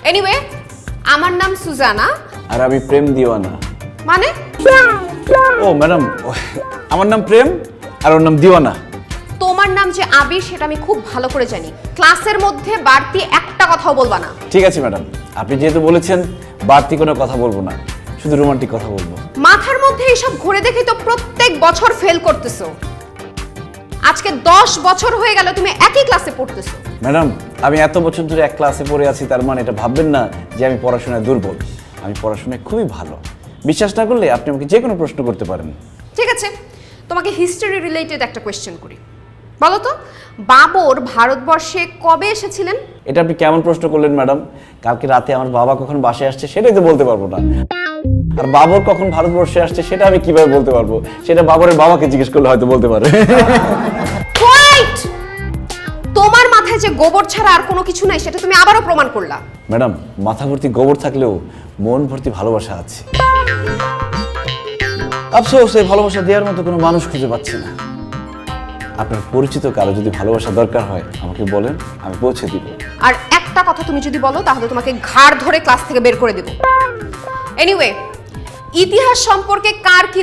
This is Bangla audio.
এনিওয়ে, আমার নাম সুজানা। আর আমি প্রেম দিওয়ানা। মানে? ও ম্যাডাম, আমার নাম প্রেম আর ওর নাম দিওয়ানা। তোমার নাম যে আবির সেটা আমি খুব ভালো করে জানি। ক্লাসের মধ্যে বাড়তি একটা কথাও বলবা না। ঠিক আছে ম্যাডাম, আপনি যেহেতু বলেছেন বাড়তি কোনো কথা বলবো না, শুধু রোমান্টিক কথা বলবো। মাথার মধ্যে এইসব ঘুরে দেখি তো প্রত্যেক বছর ফেল করতেছো। আজকে 10 বছর হয়ে গেল তুমি একই ক্লাসে পড়তেছো। ম্যাডাম, আমি এত বছর ধরে এক ক্লাসে পড়ে আছি, তার মানে এটা ভাববেন না যে আমি পড়াশোনায় দুর্বল। আমি পড়াশোনায় খুবই ভালো। বিশ্বাস না করলে আপনি আমাকে যে কোনো প্রশ্ন করতে পারেন। ঠিক আছে, তোমাকে হিস্টোরি রিলেটেড একটা কোয়েশ্চেন করি। বলো তো, বাবর ভারতবর্ষে কবে এসেছিলেন? এটা আপনি কেমন প্রশ্ন করলেন ম্যাডাম? কালকে রাতে আমার বাবা কখন বাসায় আসছে সেটাই তো বলতে পারবো না। আর বাবর কখন ভারতবর্ষে আসছে সেটা আমি কিভাবে বলতে পারবো? সেটা বাবরের বাবাকে জিজ্ঞেস করলে হয়তো বলতে পারে। হোয়াইট! তোমার মাথায় যে গোবর ছাড়া আর কোনো কিছু নাই সেটা তুমি আবারও প্রমাণ করলা। ম্যাডাম, মাথা ভর্তি গোবর থাকলেও মন ভর্তি ভালোবাসা আছে। আফসোস, এই ভালোবাসা দেওয়ার মতো কোনো মানুষ খুঁজে পাচ্ছি না। আপনার পরিচিত কারো যদি ভালোবাসা দরকার হয় আমাকে বলেন, আমি পৌঁছে দিব। আর একটা কথা তুমি যদি বলো তাহলে তোমাকে ঘাড় ধরে ক্লাস থেকে বের করে দেব। এনিওয়ে, ইতিহাস সম্পর্কে কার কি